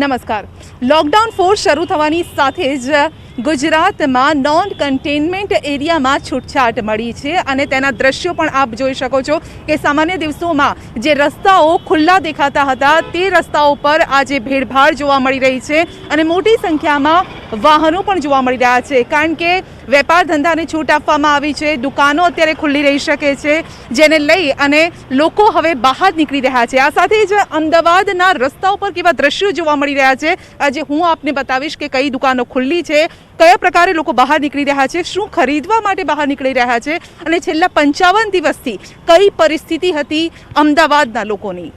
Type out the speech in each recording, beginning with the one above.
નમસ્કાર। Lockdown force શરૂ થવાની સાથે જ ગુજરાતમાં નોન કન્ટેનમેન્ટ એરિયામાં છૂટછાટ મળી છે અને તેના દ્રશ્યો પણ આપ જોઈ શકો છો કે સામાન્ય દિવસોમાં જે રસ્તાઓ ખુલ્લા દેખાતા હતા તે રસ્તાઓ પર આજે ભીડભાડ જોવા મળી રહી છે અને મોટી સંખ્યામાં વાહનો પણ જોવા મળી રહ્યા છે, કારણ કે વેપાર ધંધાને છૂટ આપવામાં આવી છે। દુકાનો અત્યારે ખુલ્લી રહી શકે છે, જેને લઈ અને લોકો હવે બહાર નીકળી રહ્યા છે। આ સાથે જ અમદાવાદના રસ્તાઓ પર કેવા દ્રશ્યો જોવા મળી રહ્યા છે આજે હું આપને બતાવીશ કે કઈ દુકાનો ખુલ્લી છે, કયા પ્રકારે લોકો બહાર નીકળી રહ્યા છે, શું ખરીદવા માટે બહાર નીકળી રહ્યા છે અને છેલ્લા 55 દિવસથી કઈ પરિસ્થિતિ હતી અમદાવાદના લોકોની।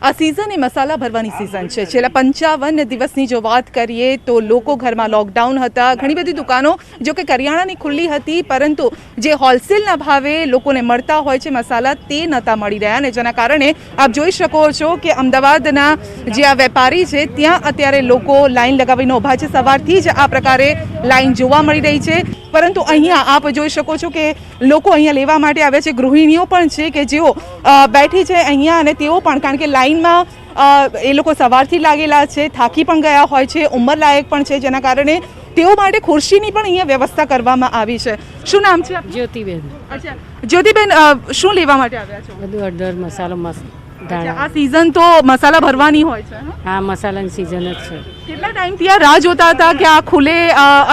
આ સિઝન એ મસાલા ભરવાની સિઝન છે। છેલ્લા 55 દિવસની જો વાત કરીએ તો લોકો ઘરમાં લોકડાઉન હતા, ઘણી બધી દુકાનો જો કે કરિયાણાની ખુલ્લી હતી, પરંતુ જે હોલસેલના ભાવે લોકોને મળતા હોય છે મસાલા તે નહોતા મળી રહ્યા અને જેના કારણે આપ જોઈ શકો છો કે અમદાવાદના જે આ વેપારી છે ત્યાં અત્યારે લોકો લાઈન લગાવીને ઊભા છે। સવારથી જ આ પ્રકારે લાઈન જોવા મળી રહી છે, પરંતુ અહીંયા આપ જોઈ શકો છો કે લોકો અહીંયા લેવા માટે આવ્યા છે। ગૃહિણીઓ પણ છે કે જેઓ બેઠી છે અહીંયા અને તેઓ પણ, કારણ કે લાઈનમાં એ લોકો સવારથી લાગેલા છે, થાકી પણ ગયા હોય છે, ઉંમરલાયક પણ છે, જેના કારણે તેઓ માટે ખુરશીની પણ અહીંયા વ્યવસ્થા કરવામાં આવી છે। શું નામ છે? જ્યોતિબેન। અચ્છા જ્યોતિબેન, શું લેવા માટે આવ્યા છો? બધું હળદર મસાલો આ સિઝન તો મસાલા ભરવાની હોય છે? હા, મસાલાની સિઝન જ છે। કેટલા ટાઈમથી આ રાહ જોતા હતા કે આ ખુલે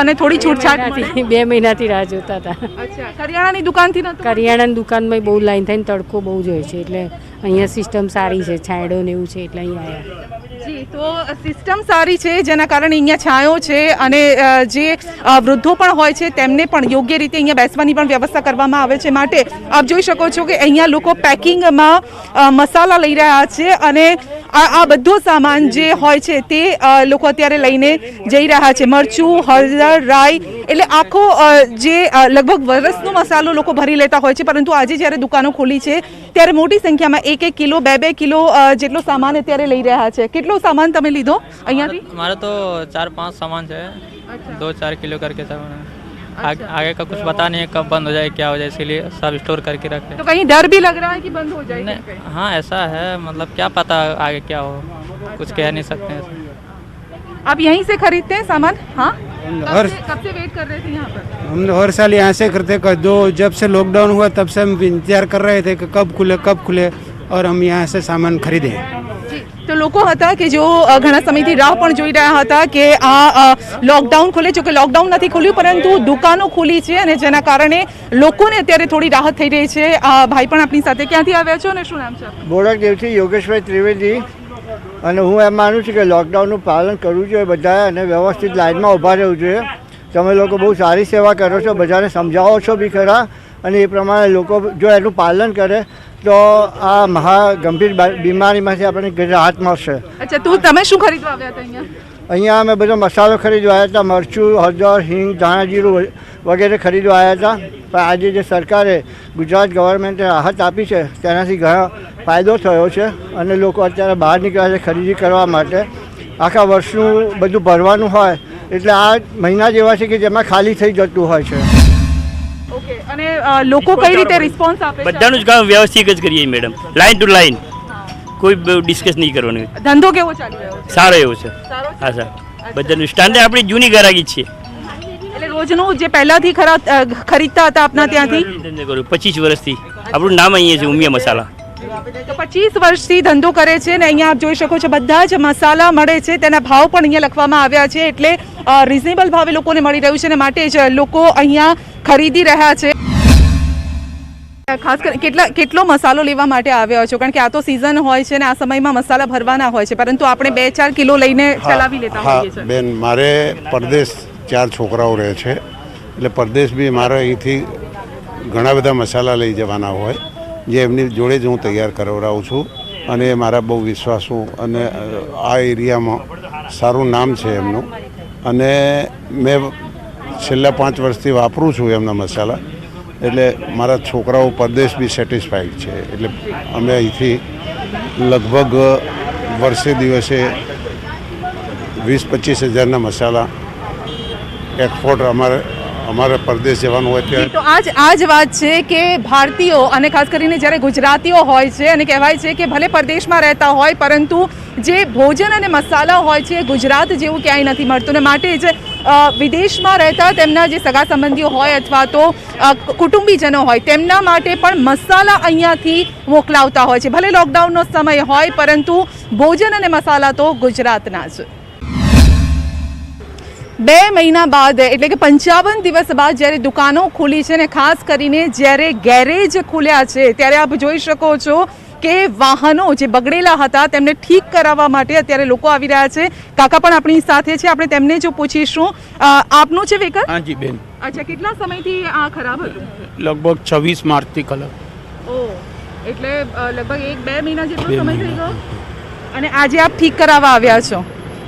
અને થોડી છૂટછાટ મળે? 2 મહિનાથી રાહ જોતા હતા। અચ્છા, કરિયાણાની દુકાનથી નતું? કરિયાણાની દુકાનમાં બહુ લાઈન થઈને તડકો બહુ જ હોય છે, એટલે અહીંયા સિસ્ટમ સારી છે, છાંયડો ને એવું છે એટલે અહીંયા આવ્યા। જી, તો સિસ્ટમ સારી છે જેના કારણે અહીંયા છાંયો છે અને જે વૃદ્ધો પણ હોય છે તેમને પણ યોગ્ય રીતે અહીંયા બેસવાની પણ વ્યવસ્થા કરવામાં આવે છે। માટે આપ જોઈ શકો છો કે અહીંયા લોકો પેકિંગમાં મસાલા લઈ રહ્યા છે અને આ બધો સામાન જે હોય છે તે લોકો અત્યારે લઈને જઈ રહ્યા છે। મરચું, હળદર, રાઈ, એટલે આખો જે લગભગ વરસનો મસાલો લોકો ભરી લેતા હોય છે, પરંતુ આજે જ્યારે દુકાનો ખુલી છે ત્યારે મોટી સંખ્યામાં 1-1 કિલો 2-2 કિલો જેટલો સામાન અત્યારે લઈ રહ્યા છે। કેટલો સામાન તમે લીધો અહીંયાથી? हमारा तो 4-5 सामान है, 2-4 किलो करके सामान। आगे का कुछ पता नहीं है कब बंद हो जाए क्या हो जाए, इसीलिए सब स्टोर करके रखते हैं। तो कहीं डर भी लग रहा है कि बंद हो जाए? हाँ ऐसा है, मतलब क्या पता आगे क्या हो, कुछ कह नहीं सकते हैं। आप यहीं से खरीदते हैं सामान? हाँ, कब से वेट कर रहे थे यहाँ पर? हम हर साल यहाँ से करते, जब से लॉकडाउन हुआ तब से हम इंतजार कर रहे थे कि कब खुले और हम यहाँ से सामान खरीदे। તો લોકો હતા કે જો ઘણા સમયથી રાહ પણ જોઈ રહ્યા હતા કે આ લોકડાઉન ખુલે, જો કે લોકડાઉન નથી ખુલ્યું પરંતુ દુકાનો ખુલી છે અને જેના કારણે લોકોને અત્યારે થોડી રાહત થઈ રહી છે। આ ભાઈ પણ આપણી સાથે, ક્યાંથી આવ્યા છો અને શું નામ છે? બોડકદેવથી યોગેશભાઈ ત્રિવેદી। અને હું એમ માનું છું કે લોકડાઉનનું પાલન કરવું જોઈએ બધાએ અને વ્યવસ્થિત લાઇનમાં ઊભા રહેવું જોઈએ। તમે લોકો બહુ સારી સેવા કરો છો, બધાને સમજાવો છો બી ખરા, અને એ પ્રમાણે લોકો જો એનું પાલન કરે તો આ ગંભીર બીમારીમાંથી આપણને રાહત મળશે। અચ્છા, તમે શું ખરીદવા આવ્યા હતા અહીંયા? અહીંયા અમે બધો મસાલો ખરીદવા આવ્યા હતા, મરચું, હળદર, હિંગ, ધાણા જીરું વગેરે ખરીદવા આવ્યા હતા। પણ આજે જે સરકારે ગુજરાત ગવર્મેન્ટે રાહત આપી છે તેનાથી ઘણો ફાયદો થયો છે અને લોકો અત્યારે બહાર નીકળ્યા છે ખરીદી કરવા માટે। આખા વર્ષનું બધું ભરવાનું હોય એટલે આ મહિના જેવા છે કે જેમાં ખાલી થઈ જતું હોય છે। ઓકે, અને લોકો કઈ રીતે રિસ્પોન્સ આપે છે? બધાનું જ કામ વ્યવસ્થિત જ કરીએ મેડમ, લાઈન ટુ લાઈન, કોઈ ડિસ્કસ નહીં કરવાનું। ધંધો કેવો ચાલી રહ્યો છે? સારો એવો છે। હા સર, બધાનું સ્ટાન્ડર્ડ આપણી જૂની ગ્રાહકી છે, એટલે રોજનું જે પહેલાથી ખરીદતા હતા આપના ત્યાંથી? 25 વર્ષથી આપણું નામ અહીંયા છે ઉમિયા મસાલા। તો 25 વર્ષથી ધંધો કરે છે ને અહીંયા આપ જોઈ શકો છો બધા જ મસાલા મળે છે, તેના ભાવ પણ અહીંયા લખવામાં આવ્યા છે, એટલે રિઝનેબલ ભાવે લોકોને મળી રહ્યું છે અને માટે જ લોકો અહીંયા ખરીદી રહ્યા છે। ખાસ કરી કેટલો મસાલો લેવા માટે આવ્યા છો? કારણ કે આ તો સિઝન હોય છે ને આ સમયમાં મસાલા ભરવાના હોય છે, પરંતુ આપણે 2-4 કિલો લઈને ચલાવી લેતા હોઈએ છીએ। બેન, મારે પરદેશ 4 છોકરાઓ રહે છે, એટલે પરદેશ બી મારે અહીંથી ઘણા બધા મસાલા લઈ જવાના હોય જે એમની જોડે જ હું તૈયાર કરાવડાવું છું અને મારા બહુ વિશ્વાસુ અને આ એરિયામાં સારું નામ છે એમનું। અને મેં છેલ્લા 5 વર્ષથી વાપરું છું એમના મસાલા, એટલે મારા છોકરાઓ પરદેશ બી સેટિસ્ફાઈડ છે. એટલે અમે અહીંથી લગભગ વર્ષે દિવસે 20-25 હજારના મસાલા એક્સપોર્ટ અમારે પરદેશ જવાનું હોય ત્યારે. તો આ જ વાત છે કે ભારતીયો અને ખાસ કરીને જ્યારે ગુજરાતીઓ હોય છે અને કહેવાય છે કે ભલે પરદેશમાં રહેતા હોય પરંતુ જે ભોજન અને મસાલા હોય છે ગુજરાત જેવું ક્યાંય નથી મળતું ને માટે જ વિદેશમાં રહેતા તેમના જે સગા સંબંધીઓ હોય અથવા તો કુટુંબીજનો હોય તેમના માટે પણ મસાલા અહીંયાથી મોકલાવતા હોય છે. ભલે લોકડાઉનનો સમય હોય પરંતુ ભોજન અને મસાલા તો ગુજરાતના જ. 2 મહિના બાદ એટલે કે 55 દિવસ બાદ જ્યારે દુકાનો ખુલી છે ને ખાસ કરીને જ્યારે ગેરેજ ખુલ્યા છે ત્યારે આપ જોઈ શકો છો કે વાહનો જે બગડેલા હતા તેમને ઠીક કરાવવા માટે અત્યારે લોકો આવી રહ્યા છે. કાકા પણ આપણી સાથે છે, આપણે તેમને જો પૂછીશું. આપનું છે વ્હીકલ? हाँ जी बेन, અચ્છા, કેટલા સમયથી આ ખરાબ હતું? लगभग 26 मार्च थी कलर. ઓ એટલે લગભગ 1-2 મહિના જેટલો સમય થઈ ગયો અને આજે આપ ઠીક કરાવવા આવ્યા છો.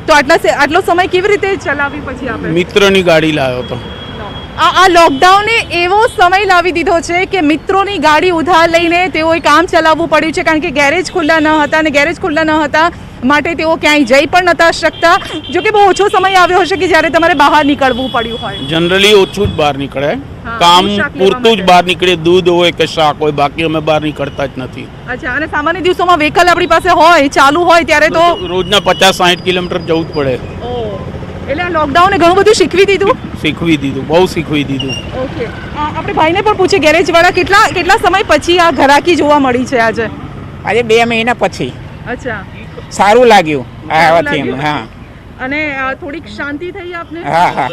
તો આટલો સમય કેવી રીતે ચલાવી પછી આપણે? મિત્રની ગાડી લાવ્યો હતો. આ લોકડાઉને એવો સમય લાવી દીધો છે કે મિત્રોની ગાડી ઉધાર લઈને તેઓએ કામ ચલાવવું પડ્યું છે કારણ કે ગેરેજ ખુલ્લા ન હતા અને ગેરેજ ખુલ્લા ન હતા માટે તેઓ ક્યાંય જઈ પણ નતા શકતા. જો કે બહુ ઓછો સમય આવ્યો હશે કે જ્યારે તમારે બહાર નીકળવું પડ્યું હોય. જનરલી ઓછું જ બહાર નીકળે, હા, કામ શાક લેવા પૂરતું જ માટે. બહાર નીકળે, દૂધ હોય કે શાક હોય, બાકી અમે બહાર નીકળતા જ નથી. અચ્છા, અને સામાન્ય દિવસોમાં વ્હીકલ આપણી પાસે હોય ચાલુ હોય ત્યારે તો રોજના 50-60 કિલોમીટર જવું જ પડે. એટલે આ લોકડાઉને ઘણું બધું શીખવી દીધું. શીખવી દીધું, બહુ શીખવી દીધું. ઓકે, આપણે ભાઈને પણ પૂછે ગેરેજવાળા કેટલા સમય પછી આ ઘરાકી જોવા મળી છે આજે? આજે 2 મહિના પછી અચ્છા, સારું લાગ્યું આવવાથી. લાગ્યું? હા અને થોડીક શાંતિ થઈ આપને? હા હા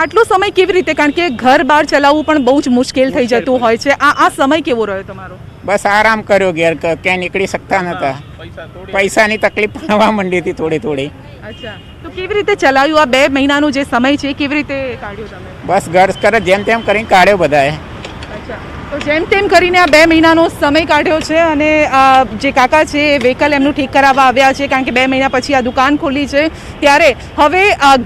આટલો સમય કેવી રીતે? કારણ કે ઘર બહાર ચલાવવું પણ બહુ જ મુશ્કેલ થઈ જતું હોય છે. આ સમય કેવો રહ્યો તમારો? બસ આરામ કર્યો, ઘેર ક્યાંય નીકળી શકતા નતા, પૈસાની તકલીફ પડવા માંડી હતી થોડી થોડી. અચ્છા, તો કેવી રીતે ચલાવ્યું આ 2 મહિનાનો જે સમય છે કેવી રીતે કાઢ્યો તમે? બસ ઘર કરે જેમ તેમ કરીને કાઢ્યો બધાએ. અચ્છા, તો જેમ તેમ કરીને આ 2 મહિનાનો સમય કાઢ્યો છે અને જે કાકા છે એ વ્હીકલ એમનું ઠીક કરાવવા આવ્યા છે કારણ કે 2 મહિના પછી આ દુકાન ખુલી છે ત્યારે હવે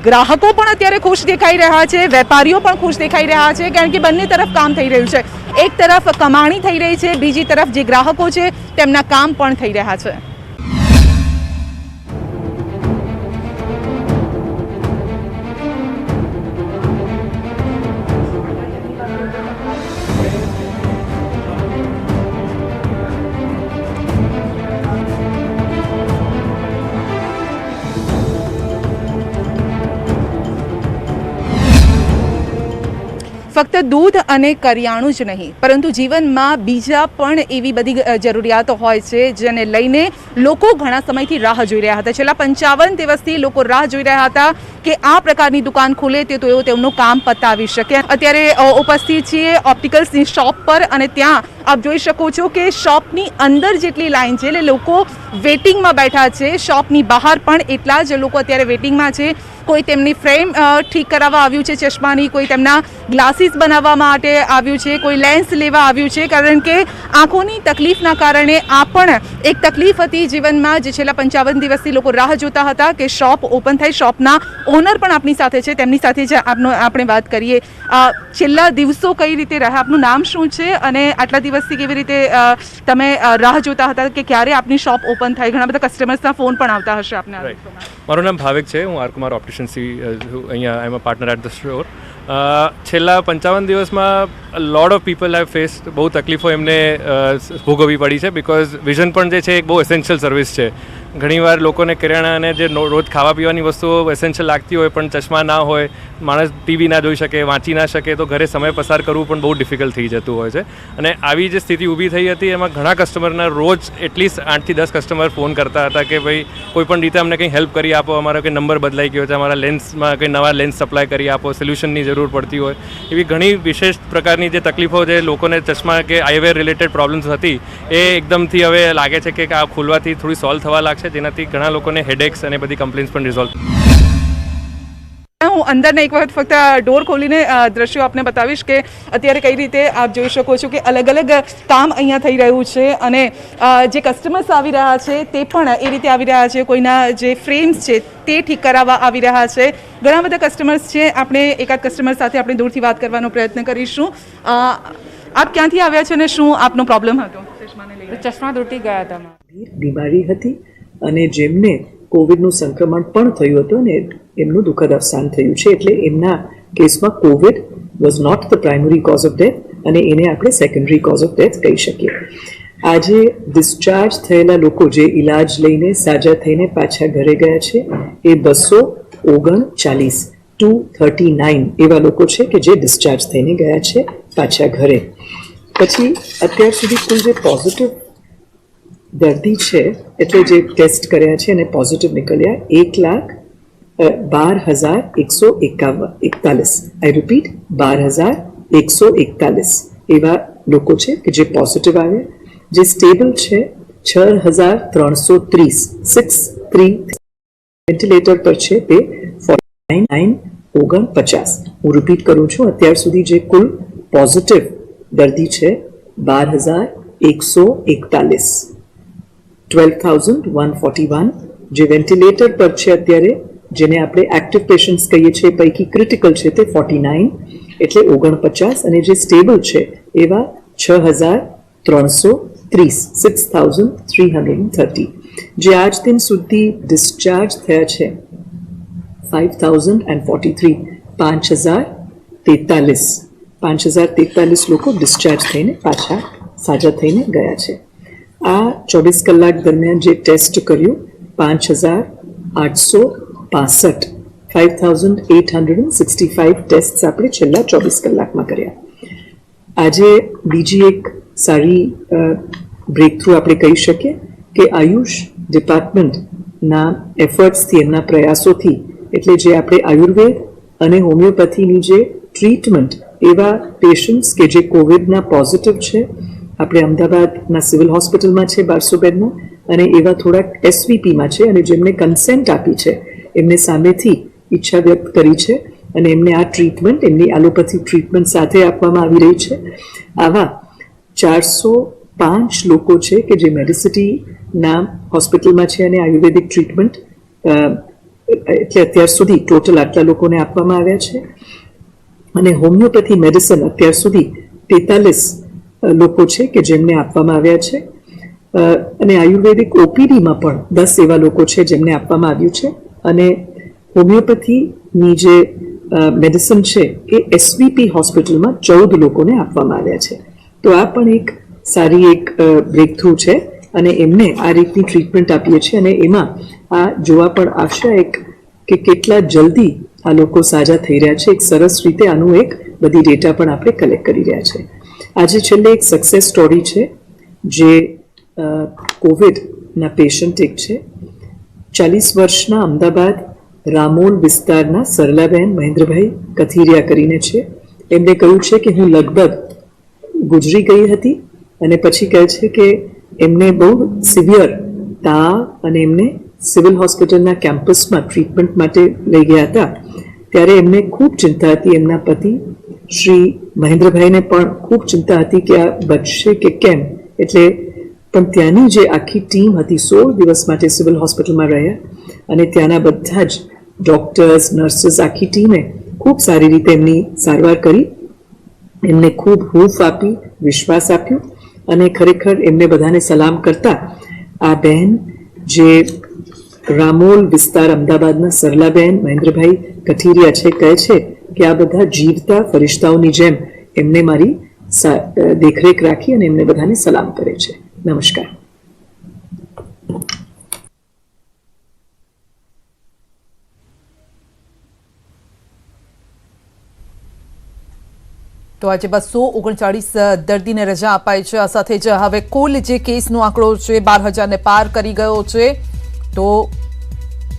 ગ્રાહકો પણ અત્યારે ખુશ દેખાઈ રહ્યા છે, વેપારીઓ પણ ખુશ દેખાઈ રહ્યા છે કારણ કે બંને તરફ કામ થઈ રહ્યું છે. એક તરફ કમાણી થઈ રહી છે, બીજી તરફ જે ગ્રાહકો છે તેમના કામ પણ થઈ રહ્યા છે. ફક્ત દૂધ અને કરિયાણું જ નહીં પરંતુ જીવનમાં બીજા પણ એવી બધી જરૂરિયાતો હોય છે જેને લઈને લોકો ઘણા સમયથી રાહ જોઈ રહ્યા હતા. છેલ્લા 55 દિવસથી લોકો રાહ જોઈ રહ્યા હતા કે આ પ્રકારની દુકાન ખુલે તે તો એઓ તેમનું કામ પતાવી શકે. અત્યારે ઉપસ્થિત છીએ ઓપ્ટિકલ્સની શોપ પર અને ત્યાં આપ જોઈ શકો છો કે શોપની અંદર જેટલી લાઈન છે એટલે લોકો વેટિંગમાં બેઠા છે. શોપની બહાર પણ એટલા જ લોકો અત્યારે વેટિંગમાં છે. કોઈ તેમની ફ્રેમ ઠીક કરાવવા આવ્યું છે ચશ્માની, કોઈ તેમના ગ્લાસીસ બનાવવા માટે આવ્યું છે, કોઈ લેન્સ લેવા આવ્યું છે કારણ કે આંખોની તકલીફના કારણે આ પણ એક તકલીફ હતી જીવનમાં જે છેલ્લા 55 દિવસથી લોકો રાહ જોતા હતા કે શોપ ઓપન થાય. શોપના ઓનર પણ આપણી સાથે છે, તેમની સાથે જ આપણે વાત કરીએ. છેલ્લા દિવસો કઈ રીતે રહ્યા? આપનું નામ શું છે અને આટલા દિવસથી કેવી રીતે તમે રાહ જોતા હતા કે ક્યારે આપની શોપ ઓપન થાય? ઘણા બધા કસ્ટમર્સના ફોન પણ આવતા હશે આપને આ દિવસોમાં. મારું નામ ભાવિક છે, હું આરકુમાર ઓપ્ટિશિયન્સથી અહીંયા આઈ એમ અ પાર્ટનર એટ ધ સ્ટોર. છેલ્લા 55 દિવસમાં lot of people have faced બહુ તકલીફો એમને ભોગવવી પડી છે બિકોઝ વિઝન પણ જે છે એક બહુ એસેન્શિયલ સર્વિસ છે. ઘણીવાર લોકોને કરિયાણા અને જે રોજ ખાવા પીવાની વસ્તુઓ એસેન્શિયલ લાગતી હોય પણ ચશ્મા ના હોય, માણસ ટીવી ના જોઈ શકે, વાંચી ના શકે તો ઘરે સમય પસાર કરવું પણ બહુ ડિફિકલ્ટ થઈ જતું હોય છે. અને આવી જે સ્થિતિ ઊભી થઈ હતી એમાં ઘણા કસ્ટમરના રોજ એટલીસ્ટ 8 થી 10 કસ્ટમર ફોન કરતા હતા કે ભાઈ કોઈ પણ રીતે અમને કંઈ હેલ્પ કરી આપો, અમારો કંઈ નંબર બદલાઈ ગયો છે, અમારા લેન્સમાં કંઈ નવા લેન્સ સપ્લાય કરી આપો, સોલ્યુશનની જરૂર પડતી હોય. એવી ઘણી વિશેષ પ્રકારની જે તકલીફો જે લોકોને ચશ્મા કે આઈવેર રિલેટેડ પ્રોબ્લેમ્સ હતી એ એકદમથી હવે લાગે છે કે આ ખુલવાથી થોડી સોલ્વ થવા લાગશે જેનાથી ઘણા લોકોને હેડેક્સ અને બધી કમ્પ્લેન્ટ્સ પણ રિઝોલ્વ. હું અંદરને એક વખત ફક્ત ડોર ખોલીને દ્રશ્યો આપને બતાવીશ કે અત્યારે કઈ રીતે આપ જોઈ શકો છો કે અલગ અલગ કામ અહીંયા થઈ રહ્યું છે અને જે કસ્ટમર્સ આવી રહ્યા છે તે પણ એ રીતે આવી રહ્યા છે. કોઈના જે ફ્રેમ્સ છે તે ઠીક કરાવવા આવી રહ્યા છે. ઘણા બધા કસ્ટમર્સ છે. આપણે એકાદ કસ્ટમર સાથે આપણે દૂરથી વાત કરવાનો પ્રયત્ન કરીશું. આપ ક્યાંથી આવ્યા છો અને શું આપનો પ્રોબ્લેમ હતો? ચશ્મા તૂટી ગયા હતા. બીમારી હતી અને જેમને કોવિડનું સંક્રમણ પણ થયું હતું અને એમનું દુઃખદ અવસાન થયું છે. એટલે એમના કેસમાં covid was not the primary cause of death અને એને આપણે સેકન્ડરી કોઝ ઓફ ડેથ કહી શકીએ. આજે ડિસ્ચાર્જ થયેલા લોકો જે ઇલાજ લઈને સાજા થઈને પાછા ઘરે ગયા છે એ 239 239 એવા લોકો છે કે જે ડિસ્ચાર્જ થઈને ગયા છે પાછા ઘરે. પછી અત્યાર સુધી કુલ જે પોઝિટિવ દર્દી છે એટલે જે ટેસ્ટ કર્યા છે અને પોઝિટિવ નીકળ્યા 1,12,141. આઈ રિપીટ 12,141 એવા લોકો છે કે જે પોઝિટિવ આવ્યા. જે સ્ટેબલ છે 6,330 વેન્ટિલેટર પર છે તે 49,49. હું રિપીટ કરું છું, અત્યાર સુધી જે કુલ પોઝિટિવ દર્દી છે 12,141. 12,141 જે વેન્ટિલેટર પર છે અત્યારે, જેને આપણે એક્ટિવ પેશન્ટ્સ કહીએ છીએ, પૈકી ક્રિટિકલ છે તે 49 એટલે 49 અને જે સ્ટેબલ છે એવા 6,330. જે આજ દિન સુધી ડિસ્ચાર્જ થયા છે 5,043 5,043 લોકો ડિસ્ચાર્જ થઈને પાછા સાજા થઈને ગયા છે. આ 24 કલાક દરમિયાન જે ટેસ્ટ કર્યું 5,865 5,865 ટેસ્ટ આપણે છેલ્લા 24 કલાકમાં કર્યા. આજે બીજી એક સારી બ્રેક થ્રુ આપણે કહી શકીએ કે આયુષ ડિપાર્ટમેન્ટના એફર્ટ્સથી, એમના પ્રયાસોથી, એટલે જે આપણે આયુર્વેદ અને હોમિયોપેથીની જે ટ્રીટમેન્ટ એવા પેશન્ટ્સ કે જે કોવિડના પોઝિટિવ છે આપણે અમદાવાદના સિવિલ હોસ્પિટલમાં છે 1200 બેડના અને એવા થોડાક એસવીપીમાં છે અને જેમને કન્સેન્ટ આપી છે એમને સામેથી ઈચ્છા વ્યક્ત કરી છે અને એમને આ ટ્રીટમેન્ટ એમની એલોપેથી ટ્રીટમેન્ટ સાથે આપવામાં આવી રહી છે. આવા 405 લોકો છે કે જે મેડિસિટીના હોસ્પિટલમાં છે અને આયુર્વેદિક ટ્રીટમેન્ટ એટલે અત્યાર સુધી ટોટલ આટલા લોકોને આપવામાં આવ્યા છે. અને હોમિયોપેથી મેડિસિન અત્યાર સુધી 43 લોકો છે કે જેમને આપવામાં આવ્યા છે અને આયુર્વેદિક ઓપીડીમાં પણ 10 એવા લોકો છે જેમને આપવામાં આવ્યું છે. અને હોમિયોપેથીની જે મેડિસિન છે એ એસવીપી હોસ્પિટલમાં 14 લોકોને આપવામાં આવ્યા છે. તો આ પણ એક સારી એક બ્રેક થ્રુ છે અને એમને આ રીતની ટ્રીટમેન્ટ આપીએ છીએ અને એમાં આ જોવા પણ આવશે એક કે કેટલા જલ્દી આ લોકો સાજા થઈ રહ્યા છે. એક સરસ રીતે આનું એક બધી ડેટા પણ આપણે કલેક્ટ કરી રહ્યા છે. આજે છેલ્લે એક સક્સેસ સ્ટોરી છે જે કોવિડના પેશન્ટ એક છે 40 વર્ષના અમદાવાદ રામોલ વિસ્તારના સરલાબેન મહેન્દ્રભાઈ કથિરિયા કરીને છે. એમને કહ્યું છે કે હું લગભગ ગુજરી ગઈ હતી અને પછી કહે છે કે એમને બહુ સિવિયર તાવ અને એમને સિવિલ હોસ્પિટલના કેમ્પસમાં ટ્રીટમેન્ટ માટે લઈ ગયા હતા. ત્યારે એમને ખૂબ ચિંતા હતી. એમના પતિ શ્રી મહેન્દ્રભાઈને પણ ખૂબ ચિંતા હતી કે આ બચશે કે કેમ. એટલે પણ ત્યાંની જે આખી ટીમ હતી 16 દિવસ માટે સિવિલ હોસ્પિટલમાં રહ્યા અને ત્યાંના બધા જ ડૉક્ટર્સ, નર્સિસ, આખી ટીમે ખૂબ સારી રીતે એમની સારવાર કરી, એમને ખૂબ હૂંફ આપી, વિશ્વાસ આપ્યો અને ખરેખર એમને બધાને સલામ કરતા આ બહેન જે રામોલ વિસ્તાર અમદાવાદના સરલાબેન મહેન્દ્રભાઈ કઠીરિયા છે કહે છે કે આ બધા જીવતા ફરિશ્તાઓની જેમ એમને મારી દેખરેખ રાખી અને એમને બધાને સલામ કરે છે. નમસ્કાર. તો આજે 239 દર્દીને રજા અપાઈ છે. આ સાથે જ હવે કુલ જે કેસનો આંકડો છે 12,000ને પાર કરી ગયો છે. તો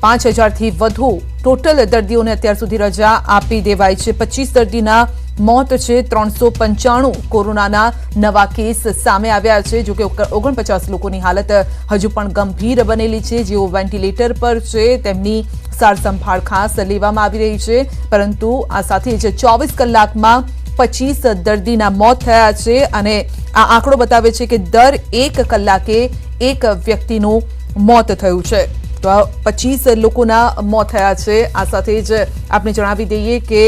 5,000થી વધુ ટોટલ દર્દીઓને અત્યાર સુધી રજા આપી દેવાઈ છે. 25 દર્દીના મોત છે. 395 કોરોનાના નવા કેસ સામે આવ્યા છે. જો કે 49 લોકોની હાલત હજુ પણ ગંભીર બનેલી છે. જેઓ વેન્ટિલેટર પર છે તેમની સારસંભાળ ખાસ લેવામાં આવી રહી છે, પરંતુ આ સાથે જ 24 કલાકમાં 25 દર્દીના મોત થયા છે અને આ આંકડો બતાવે છે કે દર 1 કલાકે એક વ્યક્તિનું મોત થયું છે. તો 25 લોકોના મોત થયા છે. આ સાથે જ આપણે જણાવી દઈએ કે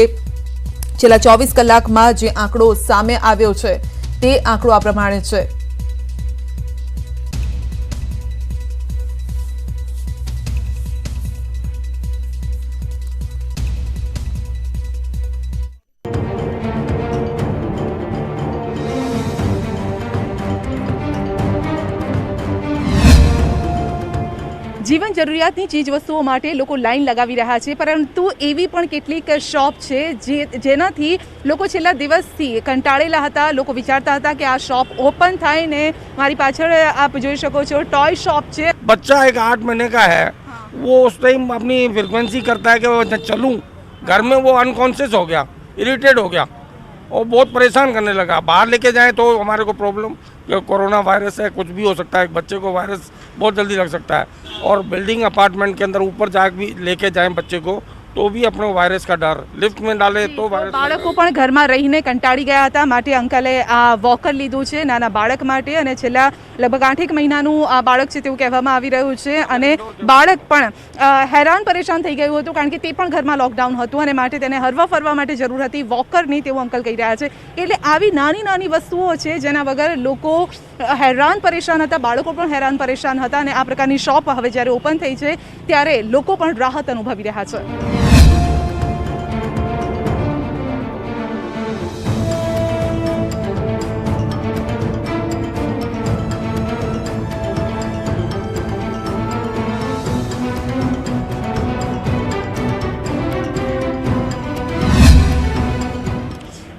છેલ્લા 24 કલાકમાં જે આંકડો સામે આવ્યો છે તે આંકડો આ પ્રમાણે છે. જીવન જરૂરિયાતની ચીજ વસ્તુઓ માટે લોકો લાઈન લગાવી રહ્યા છે, પરંતુ એવી પણ કેટલીક શોપ છે જેનાથી લોકો છેલ્લા દિવસથી કંટાળેલા હતા. લોકો વિચારતા હતા કે આ શોપ ઓપન થાય ને મારી પાછળ આપ જોઈ શકો છો टॉय शॉप છે. बच्चा एक 8 महीने का है, वो उस टाइम अपनी फ्रिक्वेंसी करता है कि मैं चलूं, घर में वो अनकॉन्शियस हो गया, इरिटेट हो गया और बहुत परेशान करने लगा. बाहर लेके जाएं तो हमारे को प्रॉब्लम, कोरोना वायरस है, कुछ भी हो सकता है, बच्चे को वायरस बहुत जल्दी लग सकता है. और बिल्डिंग अपार्टमेंट के अंदर ऊपर जाके भी लेके जाएं बच्चे को तो भी अपने वायरस का डर, लिफ्ट में डाले तो वायरस. બાળકો પણ ઘરમાં રહીને કંટાળી ગયા હતા, માટે અંકલે આ વોકર લીધું છે નાના બાળક માટે અને છેલ્લા લગભગ 8 મહિનાનું આ બાળક છે તેવું કહેવામાં આવી રહ્યું છે. અને બાળક પણ હેરાન પરેશાન થઈ ગયું હતું કારણ કે તે પણ ઘરમાં લોકડાઉન હતું અને માટે તેને હરવા ફરવા માટે જરૂર હતી વોકરની, તેવું અંકલ કહી રહ્યા છે. એટલે આવી નાની નાની વસ્તુઓ છે જેના વગર લોકો હેરાન પરેશાન હતા, બાળકો પણ હેરાન પરેશાન હતા અને આ પ્રકારની શોપ હવે જ્યારે ઓપન થઈ છે ત્યારે લોકો પણ રાહત અનુભવી રહ્યા છે.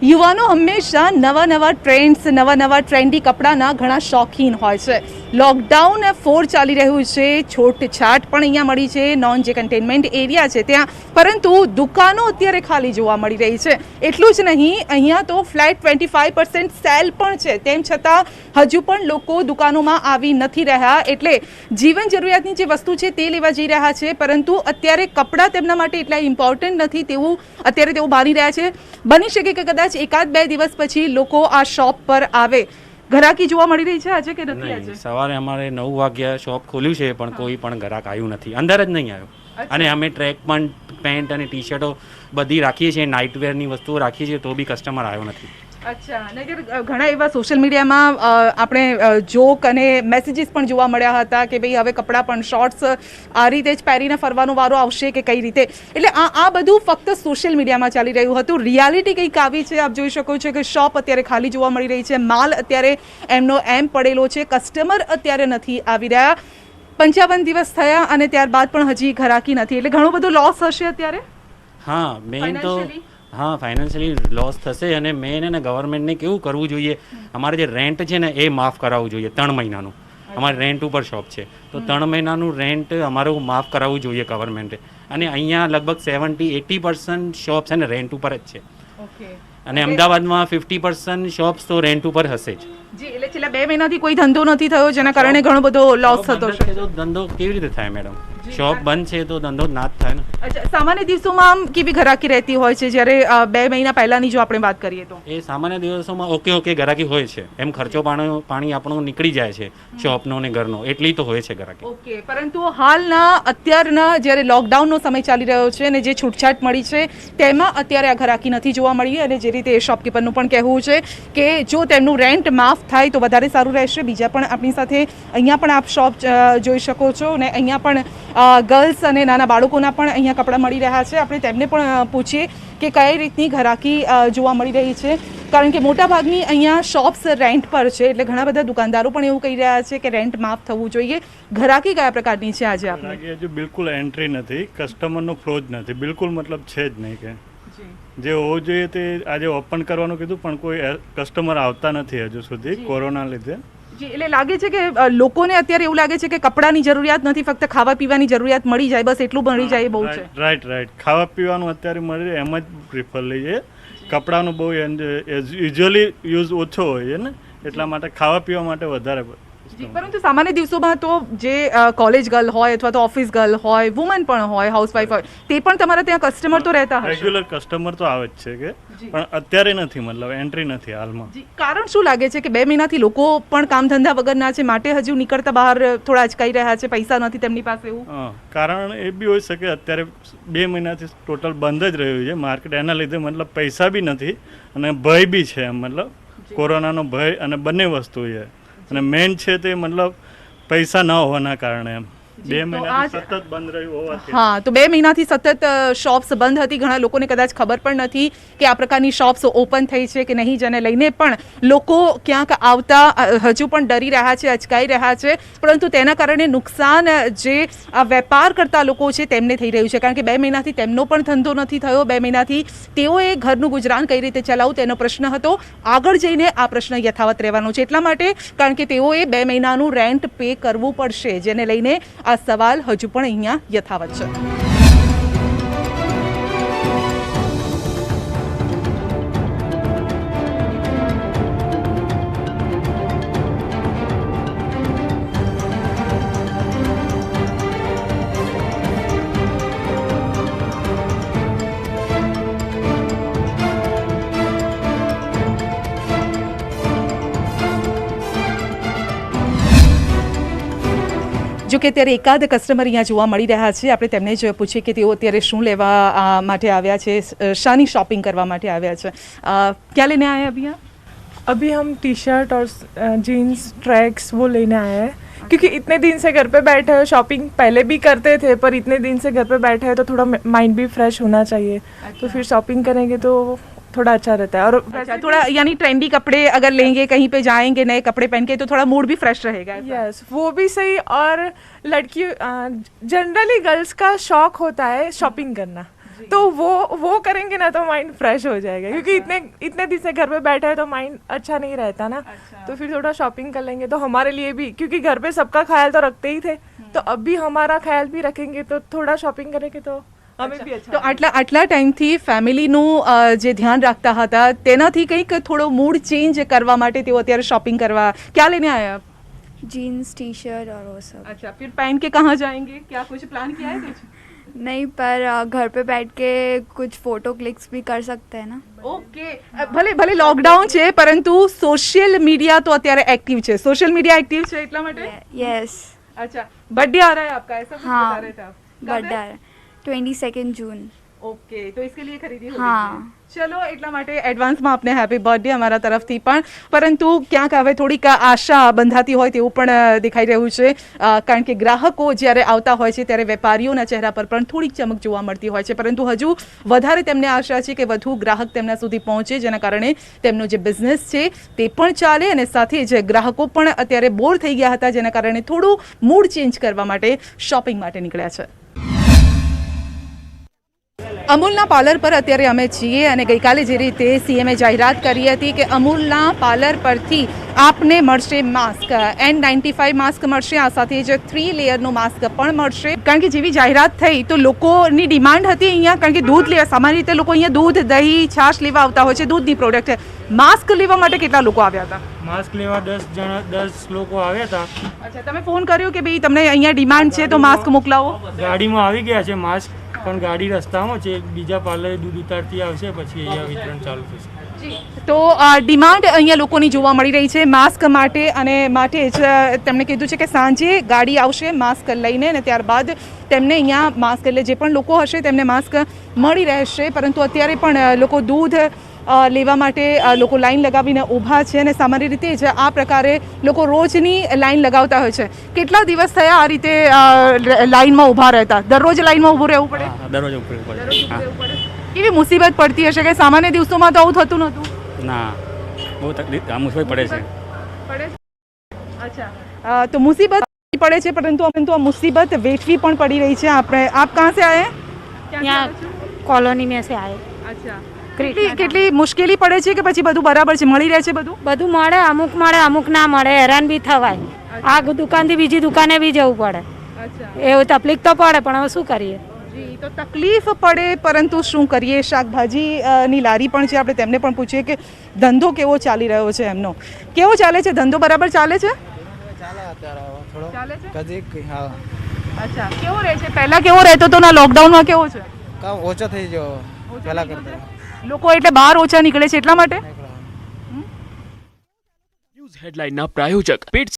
યુવાનો હંમેશા નવા ટ્રેન્ડ્સ, નવા ટ્રેન્ડી કપડાના ઘણા શોખીન હોય છે. લોકડાઉન 4 ચાલી રહ્યું છે, છૂટછાટ પણ અહીંયા મળી છે નોન જે કન્ટેનમેન્ટ એરિયા છે ત્યાં, પરંતુ દુકાનો અત્યારે ખાલી જોવા મળી રહી છે. એટલું જ નહીં, અહીંયા તો ફ્લેટ 25% સેલ પણ છે, તેમ છતાં હજુ પણ લોકો દુકાનોમાં આવી નથી રહ્યા. એટલે જીવન જરૂરિયાતની જે વસ્તુ છે તે લેવા જઈ રહ્યા છે, પરંતુ અત્યારે કપડાં તેમના માટે એટલા ઇમ્પોર્ટન્ટ નથી તેવું અત્યારે તેઓ માની રહ્યા છે. બની શકે કે કદાચ 1-2 દિવસ પછી લોકો આ શોપ પર આવે. ઘરાકી જોવા મળી રહી છે આજે કે નથી? આજે સવારે અમારે 9 વાગ્યા શોપ ખોલ્યું છે પણ કોઈ પણ ગ્રાહક આવ્યું નથી, અંદર જ નહીં આવ્યો. અને અમે ટ્રેક પણ પેન્ટ અને ટી શર્ટો બધી રાખીએ છીએ, નાઇટવેરની વસ્તુઓ રાખીએ છીએ તો બી કસ્ટમર આવ્યો નથી. અચ્છા, નહીતર ઘણા એવા સોશિયલ મીડિયામાં આપણે જોક અને મેસેજીસ પણ જોવા મળ્યા હતા કે ભાઈ હવે કપડાં પણ શોર્ટ્સ આ રીતે જ પહેરીને ફરવાનો વારો આવશે કે કઈ રીતે. એટલે આ બધું ફક્ત સોશિયલ મીડિયામાં ચાલી રહ્યું હતું. રિયાલિટી કંઈક આવી છે. આપ જોઈ શકો છો કે શોપ અત્યારે ખાલી જોવા મળી રહી છે, માલ અત્યારે એમનો એમ પડેલો છે, કસ્ટમર અત્યારે નથી આવી રહ્યા. 55 દિવસ થયા અને ત્યારબાદ પણ હજી ઘરાકી નથી, એટલે ઘણો બધો લોસ હશે અત્યારે. હા, મેઇન તો હા ફાઇનાન્શિયલી લોસ થશે. અને મેઇન ને ગવર્મેન્ટને કેવું કરવું જોઈએ, અમારે જે રેન્ટ છે ને એ માફ કરાવવું જોઈએ 3 મહિનાનું. અમારે રેન્ટ ઉપર શોપ છે તો 3 મહિનાનું રેન્ટ અમારું માફ કરાવવું જોઈએ ગવર્મેન્ટે. અને અહીંયા લગભગ 70-80% શોપ છે ને રેન્ટ ઉપર જ છે. અને અમદાવાદમાં 50% શોપ્સ તો રેન્ટ ઉપર હશે જ. જી, એટલે છેલ્લા 2 મહિનાથી કોઈ ધંધો નથી થયો જેના કારણે ઘણો બધો લોસ થતો છે. તો ધંધો કેવી રીતે થાય મેડમ? શોપ બંધ છે તો ધંધો ના જ થાય ને. અચ્છા, સામાન્ય દિવસોમાં આમ કેવી ઘરાકી રહેતી હોય છે જ્યારે 2 મહિના પહેલાની જો આપણે વાત કરીએ તો? એ સામાન્ય દિવસોમાં ઓકે ઘરાકી હોય છે, એમ ખર્ચો પાણી આપણો નીકળી જાય છે શોપનો ને ઘરનો, એટલી તો હોય છે ઘરાકી. ઓકે, પરંતુ હાલના અત્યારના જ્યારે લોકડાઉનનો સમય ચાલી રહ્યો છે અને જે છૂટછાટ મળી છે તેમાં અત્યારે આ ઘરાકી નથી જોવા મળી. અને જે રીતે શોપકીપરનું પણ કહેવું છે કે જો તેમનું રેન્ટ માફ થાય તો વધારે સારું રહેશે. બીજા પણ આપણી સાથે અહીંયા પણ આપ શોપ જોઈ શકો છો અને અહીંયા પણ ગર્લ્સ અને નાના બાળકોના પણ અહીંયા કપડાં મળી રહ્યા છે. આપણે તેમને પણ પૂછીએ કે કઈ રીતની ઘરાકી જોવા મળી રહી છે, કારણ કે મોટાભાગની અહીંયા શોપ્સ રેન્ટ પર છે. એટલે ઘણા બધા દુકાનદારો પણ એવું કહી રહ્યા છે કે રેન્ટ માફ થવું જોઈએ. ઘરાકી કયા પ્રકારની છે આજે? આપણે હજુ બિલકુલ એન્ટ્રી નથી, કસ્ટમરનો ફ્લો જ નથી, બિલકુલ મતલબ છે જ નહીં. કે જે હોવું જોઈએ તે આજે ઓપન કરવાનું કીધું પણ કોઈ કસ્ટમર આવતા નથી હજુ સુધી કોરોના લીધે. જી, એટલે લાગે છે કે લોકોને અત્યારે એવું લાગે છે કે કપડાની જરૂરિયાત નથી, ફક્ત ખાવા પીવાની જરૂરિયાત મળી જાય, બસ એટલું મળી જાય બહુ છે. રાઈટ, ખાવા પીવાનું અત્યારે મળી જાય એમ જ પ્રિફર લઈએ. કપડાનો બહુ યુઝ્યુઅલી યુઝ ઓછો હોય છે ને, એટલા માટે ખાવા પીવા માટે વધારે પરંતુ સામાન્ય દિવસોમાં તો જે કોલેજ ગર્લ હોય અથવા તો ઓફિસ ગર્લ હોય, વુમન પણ હોય, હાઉસવાઈફ હોય, તે પણ તમારા ત્યાં કસ્ટમર તો રહેતા હશે? રેગ્યુલર કસ્ટમર તો આવે જ છે કે, પણ અત્યારે નથી, મતલબ એન્ટ્રી નથી હાલમાં. કારણ શું લાગે છે કે 2 મહિનાથી લોકો પણ કામ ધંધા વગરના છે, માટે હજુ નીકળતા બહાર થોડા અચકાઈ રહ્યા છે, પૈસા નથી તેમની પાસે એવું? કારણ એ બી હોઈ શકે અત્યારે 2 મહિનાથી ટોટલ બંધ જ રહ્યું છે માર્કેટ, એના લીધે મતલબ પૈસા બી નથી અને ભય બી છે એમ, મતલબ કોરોનાનો ભય અને બંને વસ્તુ છે. અને મેન છે તે મતલબ પૈસા ન હોવાના કારણે એમ 2 મહિનાથી સતત બંધ રહ્યું હોવાથી. હા, તો 2 મહિનાથી સતત શોપ્સ બંધ હતી. ઘણા લોકોને કદાચ ખબર પણ નથી કે આ પ્રકારની શોપ્સ ઓપન થઈ છે કે નહીં, જેને લઈને પણ લોકો ક્યાંક આવતા હજુ પણ ડરી રહ્યા છે, અચકાઈ રહ્યા છે. પરંતુ તેના કારણે નુકસાન જે વેપાર કરતા લોકો છે તેમને થઈ રહ્યું છે, કારણ કે 2 મહિનાથી તેમનો પણ ધંધો નથી થયો. 2 મહિનાથી તેઓએ ઘરનું ગુજરાન કઈ રીતે ચલાવવું તેનો પ્રશ્ન હતો. આગળ જઈને આ પ્રશ્ન યથાવત રહેવાનો છે, એટલા માટે કારણ કે તેઓએ 2 મહિનાનું રેન્ટ પે કરવું પડશે, જેને લઈને આ સવાલ હજુ પણ અહીંયા યથાવત છે. જો કે અત્યારે એકાદ કસ્ટમર અહીંયા જોવા મળી રહ્યા છે. આપણે તેમને જ પૂછીએ કે તેઓ અત્યારે શું લેવા માટે આવ્યા છે, શાની શॉपिंग करवा માટે આવ્યા છે. क्या लेने आए हैं अभी आप? अभी हम टी शर्ट और जीन्स ट्रैक्स वो लेने आए हैं, क्योंकि इतने दिन से घर पे बैठे हैं. शॉपिंग पहले भी करते थे, पर इतने दिन से घर पे बैठे हैं तो थोड़ा माइंड भी फ्रेश होना चाहिए. तो फिर शॉपिंग करेंगे तो थोड़ा अच्छा रहता है. और थोड़ा यानी ट्रेंडी कपड़े अगर लेंगे, कहीं पे जाएंगे नए कपड़े पहन के, तो थोड़ा मूड भी फ्रेश रहेगा. यस, वो भी सही. और लड़की जनरली गर्ल्स का शौक होता है शॉपिंग करना, तो वो करेंगे ना तो माइंड फ्रेश हो जाएगा, क्योंकि इतने दिन से घर पे बैठे हैं तो माइंड अच्छा नहीं रहता ना. तो फिर थोड़ा शॉपिंग कर लेंगे तो हमारे लिए भी, क्योंकि घर पे सबका ख्याल तो रखते ही थे, तो अब भी हमारा ख्याल भी रखेंगे, तो थोड़ा शॉपिंग करेंगे तो તો આટલા ટાઈમથી ફેમિલીનું જે ધ્યાન રાખતા હતા તેનાથી કંઈક થોડો મૂડ ચેન્જ કરવા માટે તેઓ અત્યારે શોપિંગ કરવા क्या लेने आए आप? जीन्स टी शर्ट और वो सब. अच्छा, फिर पहन के कहाँ जाएंगे? क्या कुछ प्लान किया है कुछ? नहीं, पर घर पे बैठ के कुछ फोटो क्लिक्स भी कर सकते हैं ना. ओके, भले लॉकडाउन છે પરંતુ સોશિયલ મીડિયા તો અત્યારે એક્ટિવ છે. સોશિयल मीडिया एक्टिव છે એટલા માટે? यस. अच्छा, बर्थडे आ रहा है आपका, ऐसा कुछ बता रहे थे आप? बर्थडे आ रहा है 22 जून. ओके, तो इसके लिए खरीदी होगी. हाँ, चलो એટલા માટે એડવાન્સમાં આપને હેપી બર્થડે અમારા તરફથી પણ. પરંતુ ક્યાંક હવે થોડીક આશા બંધાતી હોય તેવું પણ દેખાઈ રહ્યું છે, કારણ કે ગ્રાહકો જ્યારે આવતા હોય છે ત્યારે વેપારીઓના ચહેરા પર પણ થોડીક ચમક જોવા મળતી હોય છે, પરંતુ હજુ વધારે તેમને આશા છે કે વધુ ગ્રાહક તેમના સુધી પહોંચે, જેના કારણે તેમનો જે બિઝનેસ છે તે પણ ચાલે અને સાથે જ ગ્રાહકો પણ અત્યારે બોર થઈ ગયા હતા, જેના કારણે થોડું મૂડ ચેન્જ કરવા માટે શોપિંગ માટે નીકળ્યા છે. અમૂલના પાર્લર પર અત્યારે અમે છીએ અને ગઈકાલે જે રીતે સીએમએ જાહેરાત કરી હતી કે અમૂલના પાર્લર પરથી આપને મળશે માસ્ક, N95 માસ્ક મળશે, આ સાથે જ 3 લેયરનું માસ્ક પણ મળશે. કારણ કે જેવી જાહેરાત થઈ તો લોકોની ડિમાન્ડ હતી અહીંયા, કારણ કે દૂધ લેવા સામાન્ય રીતે લોકો અહીંયા દૂધ, દહીં, છાશ લેવા આવતા હોય છે, દૂધની પ્રોડક્ટ. માસ્ક લેવા માટે કેટલા લોકો આવ્યા હતા? માસ્ક લેવા 10 લોકો આવ્યા હતા. અચ્છા, તમે ફોન કર્યો કે ભાઈ તમને અહીંયા ડિમાન્ડ છે તો માસ્ક મોકલાવો? ગાડીમાં આવી ગયા છે માસ્ક, પણ ગાડી રસ્તામાં છે, બીજા પાર્લરે દૂધ ઉતારતી આવશે, પછી અહીંયા વિતરણ ચાલુ થશે. તો ડિમાન્ડ અહીંયા લોકોની જોવા મળી રહી છે માસ્ક માટે, અને માટે જ તેમણે કીધું છે કે સાંજે ગાડી આવશે માસ્ક લઈને અને ત્યારબાદ તેમને અહીંયા માસ્ક, એટલે જે પણ લોકો હશે તેમને માસ્ક મળી રહેશે. પરંતુ અત્યારે પણ લોકો દૂધ લેવા માટે લોકો લાઈન લગાવીને ઊભા છે અને સામાન્ય રીતે જ આ પ્રકારે લોકો રોજની લાઈન લગાવતા હોય છે. કેટલા દિવસ થયા આ રીતે લાઈનમાં ઊભા રહેતા? દરરોજ લાઈનમાં ઊભું રહેવું પડે? દરરોજ ઊભું પડે. કેવી મુસીબત પડતી હશે કે સામાન્ય દિવસોમાં તો આવું થતું નહોતું? ના, બહુ તકલીફ મુસીબત પડે છે. અચ્છા, તો મુસીબત પડે છે, પરંતુ આ મુસીબત વેઠવી પણ પડી રહી છે. આપણે આપ કહાં સે આए? यहाँ कॉलोनी में से आए. અચ્છા, કેટલી મુશ્કેલી પડે છે કે પછી બધું બરાબર છે, મળી રહે છે બધું મળે, અમુક ના મળે, હેરાન બી થવાય. આ દુકાનથી બીજી દુકાને બી જવું પડે, એવું તકલીફ તો પડે, પણ હવે શું કરીએ? તો તકલીફ પડે પરંતુ શું કરીએ. શાકભાજીની લારી પણ છે, આપણે તેમને પણ પૂછીએ કે ધંધો કેવો ચાલી રહ્યો છે એમનો. કેવો ચાલે છે ધંધો? બરાબર ચાલે છે? ચાલે અત્યારે થોડો ચાલે છે કદીક હા અચ્છા કેવો રહે છે પહેલા કેવો રહેતો હતો ના લોકડાઉનમાં કેવો છે કામ ઓછો થઈ ગયો પહેલા કરતા લોકો એટલે બહાર ઓછા નીકળે છે એટલા માટે ન્યૂઝ હેડલાઇનના પ્રાયોજક પેટ